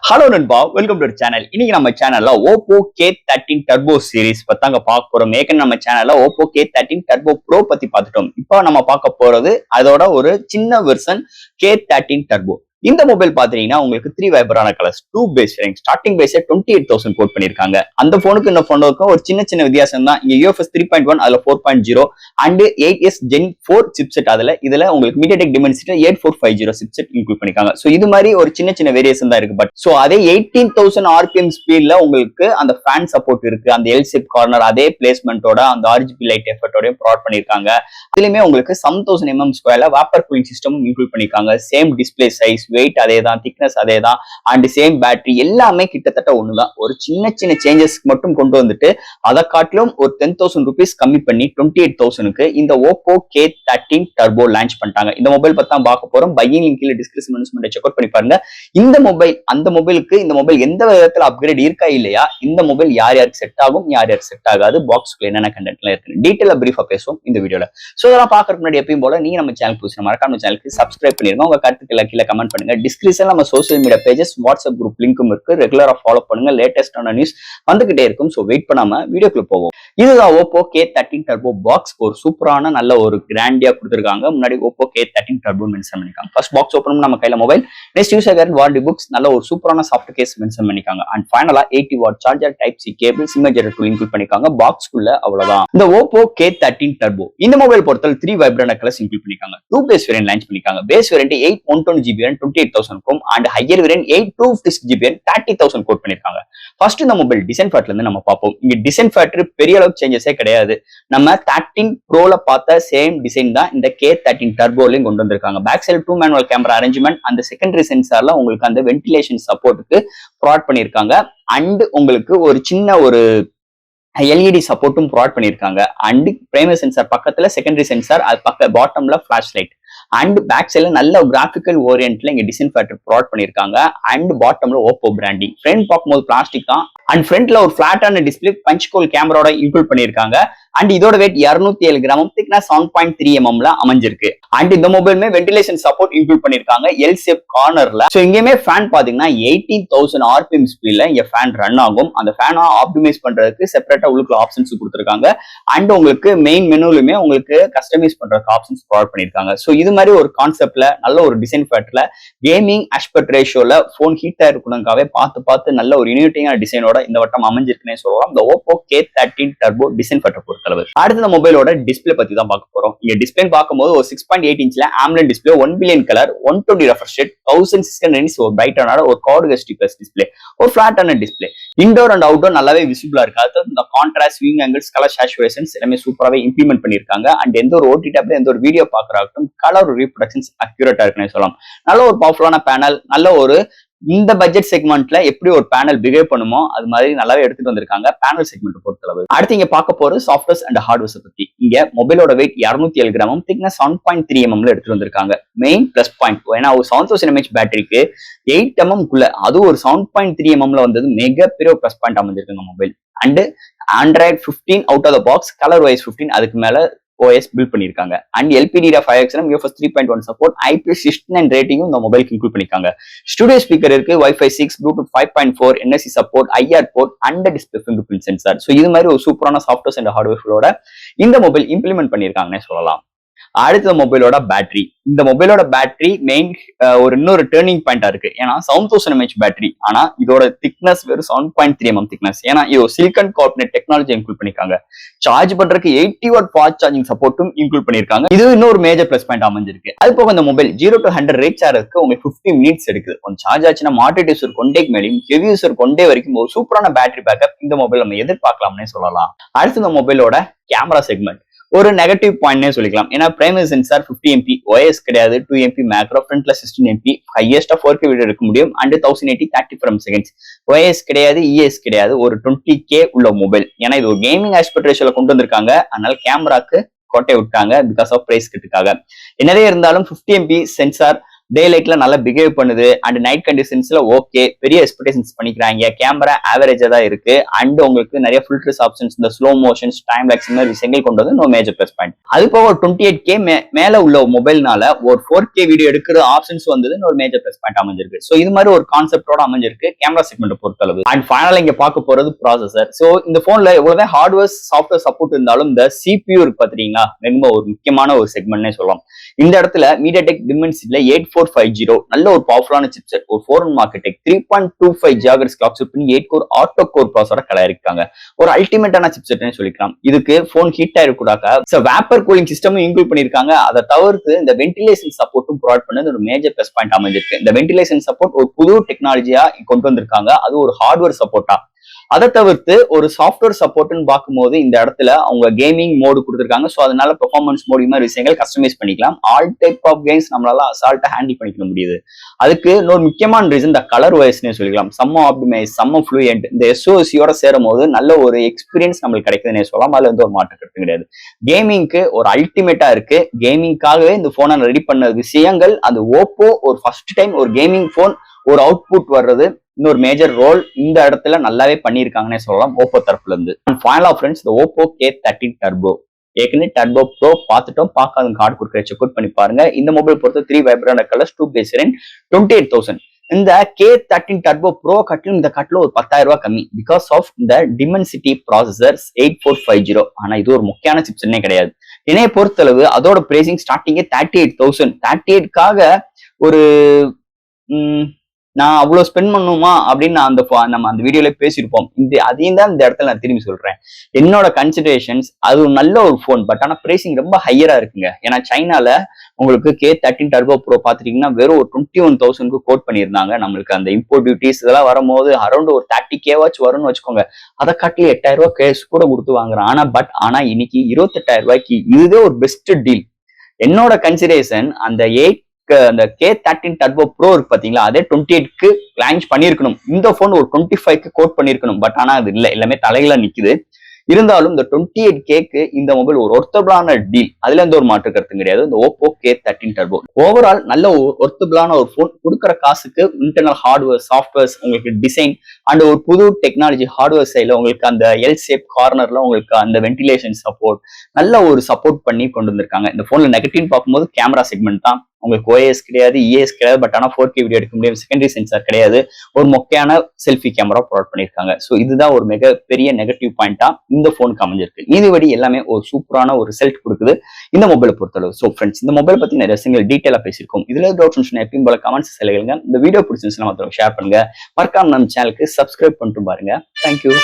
Hello நண்பா, welcome to channel. இன்னைக்கு நம்ம சேனல்ல Oppo K13 Turbo சீரிஸ் பத்தாங்க பார்க்க போறோம். ஏற்கனவே நம்ம சேனல்ல Oppo K13 Turbo Pro பத்தி பார்த்துட்டோம். இப்போ நம்ம பார்க்க போறது அதோட ஒரு சின்ன வெர்ஷன் K13 Turbo. இந்த மொபைல் பாத்தீங்கன்னா உங்களுக்கு 3 வைபரான colours, 2 base variant, starting base 28,000 quote பண்ணிருக்காங்க. அந்த போனுக்கு இந்த போனுக்கும் ஒரு சின்ன வித்தியாசம் தான். இங்க UFS 3.1 அதுல 4.0 அண்ட் 8s Gen 4 சிப்செட் இதுல உங்களுக்கு MediaTek Dimensity 8450 சிப்செட் இன்க்ளூட் பண்ணிருக்காங்க. சோ இது மாதிரி ஒரு சின்ன வேரியேஷன் தான் இருக்கு. பட் சோ அதே 18,000 RPM ஸ்பீட்ல உங்களுக்கு அந்த ஃபேன் சப்போர்ட் இருக்கு. அந்த எல் ஷேப் கார்னர் அதே பிளேஸ்மெண்டோட அந்த RGB லைட் எஃபெக்ட்டோட ப்ரொவைட் பண்ணிருக்காங்க. இதுலயுமே உங்களுக்கு 7000 mm ஸ்கொயர்ல வேப்பர் கூலிங் சிஸ்டமும் இன்க்ளூட் பண்ணிருக்காங்க. சேம் டிஸ்பிளே சைஸ், வெயிட் அதேதான், திக்னஸ் அதேதான், அண்ட் சேம் பேட்டரி எல்லாமே கிட்டத்தட்ட ஒண்ணுதான். ஒரு சின்ன சேஞ்சஸ் மட்டும் கொண்டு வந்துட்டு அதை காட்டிலும் ஒரு 10,000 rupees கம்மி பண்ணி 28,000க்கு இந்த Oppo K13 Turbo லான்ச் பண்ணிட்டாங்க. இந்த மொபைல் பத்தி தான் பார்க்க போறோம். பையிங் லிங்க் கீழ டிஸ்கிரிப்ஷன் செக் அவுட் பண்ணி பாருங்க. இந்த மொபைல் அந்த மொபைலுக்கு இந்த மொபைல் எந்த விதத்துல அப்கிரேட் இருக்கா இல்லையா, இந்த மொபைல் யாருக்கு செட் ஆகும் யாருக்கு செட் ஆகாது, பாக்ஸ்க்குள்ள என்னென்ன கண்டென்ட்லாம் இருக்கு டீடைலா பிரீஃபா பேசுவோம் இந்த வீடியோல. சோ இதெல்லாம் பாக்குறதுக்கு முன்னாடி எப்பயும் போல நீங்க நம்ம சேனல் புதுசா மறக்காம சேனலுக்கு சப்ஸ்கிரைப் பண்ணிருங்க. உங்க கருத்துக்களை கீழே கமெண்ட் பண்ணுங்க. டிஸ்கிரிப்ஷன்ல நம்ம social media pages, WhatsApp group லிங்கும் இருக்கு. ரெகுலரா ஃபாலோ பண்ணுங்க. லேட்டஸ்டான நியூஸ் வந்துகிட்டே இருக்கும். சோ வெயிட் பண்ணாம வீடியோக்குள்ள போவோம். இதுதான் Oppo K13 Turbo பாக்ஸ். ஒரு சூப்பரான நல்ல ஒரு கிராண்டியா கொடுத்திருக்காங்க. முன்னாடி Oppo K13 Turbo மென்ஷன் பண்ணிருக்காங்க. ஃபர்ஸ்ட் பாக்ஸ் ஓபன் பண்ணா நம்ம கையில mobile, next user guide, warranty books, நல்ல ஒரு சூப்பரான சாஃப்ட் கேஸ் மென்ஷன் பண்ணிருக்காங்க. அண்ட் ஃபைனலா 80 watt charger, type C cable, imager tool include பண்ணிருக்காங்க. பாக்ஸ்க்குள்ள அவ்வளவுதான். இந்த Oppo K13 Turbo இந்த மொபைல் பொறுத்தவரை 3 வைப்ரன்ட் கலர்ஸ் இன்க்ளூட் பண்ணிருக்காங்க. 2 பேஸ் வேரியன்ட் லான்ச் பண்ணிருக்காங்க. Base variant 8/120GB 28,000 and higher variant 8/256GB 30,000 quote பண்ணிருக்காங்க. ஃபர்ஸ்ட் இந்த மொபைல் டிசைன் ஃபேக்டர்ல இருந்து நம்ம பார்ப்போம். இங்க டிசைன் ஃபேக்டர் பெரிய அளவுக்கு சேஞ்சஸே கிடையாது. நம்ம 13 Proல பார்த்த சேம் டிசைன் தான் இந்த K13 Turboலையும் கொண்டு வந்திருக்காங்க. Back side 2 manual camera arrangement, அந்த செகண்டரி சென்சார்ல உங்களுக்கு அந்த வென்டிலேஷன் சப்போர்ட்டுக்கு ப்ரொவைட் பண்ணிருக்காங்க. அண்ட் உங்களுக்கு ஒரு சின்ன ஒரு LED சப்போர்ட்டும் ப்ரொவைட் பண்ணிருக்காங்க. அண்ட் பிரைமரி சென்சார் பக்கத்துல செகண்டரி சென்சார், அது பக்க பாட்டம்ல ஃபிளாஷ் லைட், அண்ட் பேக் சைட்ல நல்ல கிராபிக்கல் ஓரியன்ட்ல இங்க டிசைன் ஃபேக்டர் ப்ரொவைட் பண்ணிருக்காங்க. அண்ட் பாட்டம்ல Oppo பிராண்டிங். ஃப்ரண்ட் பார்க்கும்போது பிளாஸ்டிக் தான். அண்ட் ஃப்ரண்ட்ல ஒரு பிளாட்டான டிஸ்பிளே பஞ்ச் கோல் கேமராவோட இன்க்ளூட் பண்ணிருக்காங்க. அண்ட் இதோட வெயிட் 207 கிராம், திக்னஸ் 7.3 mm அமைஞ்சிருக்கு. அண்ட் இந்த மொபைலுமே வென்டிலேஷன் சப்போர்ட் இன்க்ளூட் பண்ணிருக்காங்க எல் ஷேப் கார்னர்ல. சோ இங்கேயுமே ஃபேன் பாத்தீங்கன்னா 18,000 RPM ஸ்பீட்ல இங்க ஃபேன் ரன் ஆகும். அந்த ஃபேனை ஆப்டிமைஸ் பண்றதுக்கு செப்பரேட்டா உள்ளுக்குள்ள ஆப்ஷன்ஸ் கொடுத்திருக்காங்க. அண்ட் உங்களுக்கு மெயின் மெனுலுமே உங்களுக்கு கஸ்டமைஸ் பண்றதுக்கு ஆப்ஷன்ஸ் ப்ரொவைட் பண்ணிருக்காங்க. சோ இது மாதிரி ஒரு கான்செப்ட்ல நல்ல ஒரு டிசைன் ஃபேக்டர்ல கேமிங் ஆஸ்பெக்ட் ரேஷியோல போன் ஹீட்டா இருக்கணுங்காவே பார்த்து நல்ல ஒரு யூனிட்டிங்கான டிசைனோட இந்த வட்டம் அமைஞ்சிருக்குன்னே சொல்லலாம். இந்த Oppo K13 Turbo design factor பொறுத்தளவு. அடுத்து இந்த மொபைலோட டிஸ்பிளே பத்தி தான் பார்க்க போறோம். இங்க டிஸ்பிளே பார்க்கும்போது ஒரு 6.8 இன்ச்ல AMOLED display, 1 billion colour, 120 refresh rate, 1600 nits, ஒரு பிரைட்டான ஒரு கார்டு ஹெச்டி பிளஸ் டிஸ்பிளே, ஒரு பிளாட்டான டிஸ்பிளே. இன்டோர் அண்ட் அவுட்டோர் நல்லாவே விசிபிளா இருக்கு. அடுத்து இந்த contrast, viewing angles, colour saturations எல்லாமே சூப்பராகவே இம்ப்ளிமெண்ட் பண்ணிருக்காங்க. அண்ட் எந்த ஒரு OTT ஆப்ல எந்த ஒரு வீடியோ பார்க்கறாகட்டும் கலர் ரீப்ரொடக்ஷன்ஸ் அக்யூரேட்டா இருக்குன்னு சொல்லலாம். நல்ல ஒரு பவர்ஃபுல்லான பேனல், நல்ல ஒரு இந்த பட்ஜெட் செக்மெண்ட்ல எப்படி ஒரு பேனல் பிஹேவ் பண்ணுமோ அது மாதிரி நல்லாவே எடுத்துட்டு வந்திருக்காங்க பேனல் செக்மெண்ட் பொறுத்தளவு. அடுத்து இங்க பார்க்க போற சாஃப்ட்வேர்ஸ் அண்ட் ஹார்ட்வேர்ஸ் பத்தி. இங்க மொபைலோட வெயிட் 207 கிராம், திக்னஸ் 7.3 mm எடுத்துட்டு வந்திருக்காங்க. மெயின் பிளஸ் பாயிண்ட், ஏன்னா ஒரு 7000 mAh பேட்டரிக்கு 8 mm குள்ள அது ஒரு 7.3 mm வந்தது மிகப்பெரிய பிளஸ் பாயிண்ட் அமைஞ்சிருக்குங்க மொபைல். And Android 15 out of the box, colour wise 15, அதுக்கு மேல OS பில்ட் பண்ணிருக்காங்க. And LPDDR5X UFS 3.1 support, IP69 ரேட்டிங்கும் இந்த மொபைலுக்கு இன்க்ளூட் பண்ணிருக்காங்க. ஸ்டுடியோ ஸ்பீக்கர் இருக்கு, Wi-Fi 6, Bluetooth 5.4, NFC support, IR port, and display fingerprint sensor. So இது மாதிரி ஒரு சூப்பரான சாஃப்ட்வேர்ஸ் அண்ட் ஹார்ட்வேரோட இந்த மொபைல் இம்ப்ளிமெண்ட் பண்ணிருக்காங்கன்னே சொல்லலாம். அடுத்த மொபைலோட பேட்டரி. இந்த மொபைலோட பேட்டரி மெயின் ஒரு இன்னொரு டேர்னிங் பாயிண்டா இருக்கு. ஏன்னா 7000 mAh பேட்டரி, ஆனா இதோட திக்னஸ் வெறும் 7.3 mm திக்னஸ். ஏன்னா இது சிலிகான் கார்பனேட் டெக்னாலஜி இன்க்ளூட் பண்ணிருக்காங்க. சார்ஜ் பண்றதுக்கு 80 வாட் ஃபாஸ்ட் சார்ஜிங் சப்போர்ட்டும் இன்க்ளூட் பண்ணிருக்காங்க. இது இன்னொரு மேஜர் பிளஸ் பாயிண்ட் அமைஞ்சிருக்கு. அது போக இந்த மொபைல் 0 to 100 ரீச் ஆகிறதுக்கு உங்களுக்கு 50 மினிட்ஸ் எடுக்குது. கொஞ்சம் சார்ஜ் ஆச்சுன்னா மாடரேட் யூசர் கொண்டே மேலும் ஹெவி யூசர் கொண்டே வரைக்கும் ஒரு சூப்பரான பேட்டரி பேக்கப் இந்த மொபைல் நம்ம எதிர்பார்க்கலாம்னே சொல்லலாம். அடுத்து இந்த மொபைலோட கேமரா செக்மெண்ட் ஒரு நெகட்டிவ் பாயிண்ட்னே சொல்லிக்கலாம். ஏன்னா பிரைமரி சென்சார் 50 MP, OS கிடையாது, 2 MP மேக்ரோ, ஃப்ரண்ட்ல 16 MP, ஹையஸ்டா 4K வீடியோ எடுக்க முடியும். And 1080 30 frames seconds. OS கிடையாது, ES கிடையாது, ஒரு 20K உள்ள மொபைல். ஏன்னா இது ஒரு கேமிங் ஆஸ்பெக்ட் ரேஷியோல கொண்டு வந்திருக்காங்க. அதனால கேமராக்கு கோட்டை விட்டாங்க பிகாஸ் ஆஃப் பிரைஸ் கிட்டுக்காக. என்னதே இருந்தாலும் 50 MP சென்சார் டே லைட்ல நல்லா பிஹேவ் பண்ணுது அண்ட் நைட் கண்டிஷன்ஸ்ல ஓகே, பெரிய எக்ஸ்பெக்டேஷன்ஸ் பண்ணிக்கிறாங்க. கேமரா ஆவரேஜா தான் இருக்கு அண்ட் உங்களுக்கு நிறைய ஃபில்டர்ஸ் ஆப்ஷன்ஸ், இந்த ஸ்லோ மோஷன்ஸ், டைம் லேப்ஸ் மாதிரி விஷயங்கள் கொண்டு வந்து நோ மேஜர் பிளஸ் பாயிண்ட். அது போக 28K மேல உள்ள மொபைல்னால ஒரு 4K வீடியோ எடுக்கிற ஆப்ஷன்ஸ் வந்தது ஒரு மேஜர் பிளஸ் பாயிண்ட் அமைஞ்சிருக்கு. சோ இது மாதிரி ஒரு கான்செப்டோட அமைஞ்சிருக்கு கேமரா செக்மெண்ட் பொறுத்தளவு. அண்ட் ஃபைனலா இங்க பார்க்க போறது ப்ராசஸர். சோ இந்த போன்ல எவ்வளவுதான் ஹார்ட்வேர் சாஃப்ட்வேர் சப்போர்ட் இருந்தாலும் இந்த CPU இருக்கு பாத்தீங்களா, ரொம்ப ஒரு முக்கியமான ஒரு செக்மெண்ட்னே சொல்லலாம். இந்த இடத்துல MediaTek Dimensity 8450 நல்ல ஒரு பவர்ஃபுல்லான சிப்செட், ஒரு 4 Marketech 3.25 GHz கிளாக் ஸ்பீட் பண்ணி 8 கோர் ஆட்டோ கோர் ப்ராசஸரை கலரிருக்காங்க. ஒரு அல்டிமேட்டான சிப்செட்னு சொல்லிக்கலாம். இதுக்கு போன் ஹீட் ஆயிருக்கூடாக்க வேப்பர் கூலிங் சிஸ்டமும் இன்க்ளூட் பண்ணிருக்காங்க. அதை தவிர்த்து இந்த வென்டிலேஷன் சப்போர்ட்டும் ப்ரொவைட் பண்ணது ஒரு மேஜர் பிளஸ் பாயிண்ட் அமைஞ்சிருக்கு. இந்த வென்டிலேஷன் சப்போர்ட் ஒரு புது டெக்னாலஜியா கொண்டு வந்திருக்காங்க. அது ஒரு ஹார்ட்வேர் சப்போர்ட்டா. அதை தவிர்த்து ஒரு சாஃப்ட்வேர் சப்போர்ட்னு பார்க்கும்போது இந்த இடத்துல அவங்க கேமிங் மோடு கொடுத்துருக்காங்க. ஸோ அதனால பெர்ஃபார்மன்ஸ் மோடு மாதிரி விஷயங்கள் கஸ்டமைஸ் பண்ணிக்கலாம். ஆல் டைப் ஆஃப் கேம்ஸ் நம்மளால அசால்ட்டா ஹேண்டில் பண்ணிக்க முடியுது. அதுக்கு இன்னொரு முக்கியமான ரீசன் இந்த கலர் வைஸ்னே சொல்லிக்கலாம். செம்ம ஆப்டிமைஸ், செம்ம ஃப்ளூயன்ட். இந்த SOCயோட சேரும் போது நல்ல ஒரு எக்ஸ்பீரியன்ஸ் நம்மளுக்கு கிடைக்குதுன்னே சொல்லலாம். அதுல வந்து ஒரு மாற்றம் கருத்து கிடையாது. கேமிங்க்கு ஒரு அல்டிமேட்டா இருக்கு. கேமிங்காகவே இந்த போனை ரெடி பண்ண விஷயங்கள், அது ஓப்போ ஒரு ஃபர்ஸ்ட் டைம் ஒரு கேமிங் போன் ஒரு அவுட்புட் வர்றது இன்னொரு மேஜர் ரோல் இந்த இடத்துல நல்லாவே பண்ணியிருக்காங்கன்னே சொல்லலாம் ஓப்போ தரப்புல இருந்து. ஃபைனலா ஃப்ரெண்ட்ஸ், இந்த ஓப்போ K13 டர்போ ஏற்கனவே டர்போ ப்ரோ பார்த்துட்டோம். பார்க்காத கார்டு கொடுக்குற செக் அவுட் பண்ணி பாருங்க. இந்த மொபைல் பொறுத்த 3 வைப்ரண்ட் கலர்ஸ், 2 பேஸ் ரேஞ்ச் 28,000. இந்த K13 டர்போ ப்ரோ கட்டிலும் இந்த கட்டில ஒரு 10,000 ரூபாய் கம்மி பிகாஸ் ஆஃப் இந்த Dimensity ப்ராசஸர் 8450. ஆனா இது ஒரு முக்கியமான சிப்ஸ்னே கிடையாது. என்னைய பொறுத்தளவு அதோட பிரைசிங் ஸ்டார்டிங்கே 38,000. 38க்காக ஒரு நான் அவ்வளவு ஸ்பெண்ட் பண்ணுமா அப்படின்னு நம்ம அந்த வீடியோல பேசியிருப்போம். அதையும் தான் இந்த இடத்துல நான் திரும்பி சொல்றேன். என்னோட கன்சிடரேஷன்ஸ் அது நல்ல ஒரு போன், பட் ஆனா பிரைசிங் ரொம்ப ஹையரா இருக்குங்க. ஏன்னா சைனால உங்களுக்கு K13 டர்போ ப்ரோ பாத்துட்டீங்கன்னா வெறும் ஒரு 21,000க்கு கோட் பண்ணியிருந்தாங்க. நம்மளுக்கு அந்த இம்போர்ட் டியூட்டிஸ் இதெல்லாம் வரும்போது அரௌண்ட் ஒரு 30K வரும்னு வச்சுக்கோங்க. அதை காட்டி 8,000 ரூபாய் கேஸ் கூட கொடுத்து வாங்குறேன். ஆனா இன்னைக்கு 28,000 ரூபாய்க்கு இதுவே ஒரு பெஸ்ட் டீல். என்னோட கன்சிடரேஷன் அந்த அந்த K13 டர்போ ப்ரோ இருக்கு பாத்தீங்களா, அதே 28க்கு லான்ச் பண்ணிருக்கணும். இந்த போன் ஒரு 25க்கு கோட் பண்ணிருக்கணும். பட் ஆனா அது இல்ல, எல்லாமே தலையில நிக்குது. இருந்தாலும் இந்த 28Kக்கு இந்த மொபைல் ஒரு ஒர்த்தபிளான டீல். அதுல எந்த ஒரு மாற்று கருத்தும் கிடையாது. இந்த ஓப்போ K13 டர்போ ஓவரால் நல்ல ஒர்த்தபிளான ஒரு போன். கொடுக்குற காசுக்கு இன்டர்னல் ஹார்ட்வேர், சாஃப்ட்வேர்ஸ், உங்களுக்கு டிசைன் அண்ட் ஒரு புது டெக்னாலஜி ஹார்ட்வேர் சைட்ல உங்களுக்கு அந்த எல் ஷேப் கார்னர்ல உங்களுக்கு அந்த வென்டிலேஷன் சப்போர்ட் நல்ல ஒரு சப்போர்ட் பண்ணி கொண்டு வந்திருக்காங்க. இந்த போன்ல நெகட்டிவ் பார்க்கும்போது கேமரா செக்மெண்ட் தான். உங்களுக்கு OIS கிடையாது, ES கிடையாது. பட் ஆனா 4K வீடியோ எடுக்க முடியும். செகண்டரி சென்சார் கிடையாது. ஒரு மொக்கையான செல்ஃபி கேமரா ப்ரொவைட் பண்ணிருக்காங்க. ஸோ இதுதான் ஒரு மிகப்பெரிய நெகட்டிவ் பாயிண்டா இந்த போனுக்கு அமைஞ்சிருக்கு. இதுவரை எல்லாமே ஒரு சூப்பரான ஒரு ரிசல்ட் கொடுக்குது இந்த மொபைலை பொறுத்தளவு. ஸோ ஃப்ரெண்ட்ஸ், இந்த மொபைல் பத்தி நிறைய விஷயங்கள் டீட்டெயிலா பேசியிருக்கோம். இதுல டவுட்ஸ் எப்பயும் போல கமெண்ட்ஸ் செலுங்க. இந்த வீடியோ பிடிச்சிருந்துச்சுன்னா ஷேர் பண்ணுங்க. மறக்காம நம்ம சேனலுக்கு சப்ஸ்கிரைப் பண்ணிட்டு பாருங்க. தேங்க்யூ.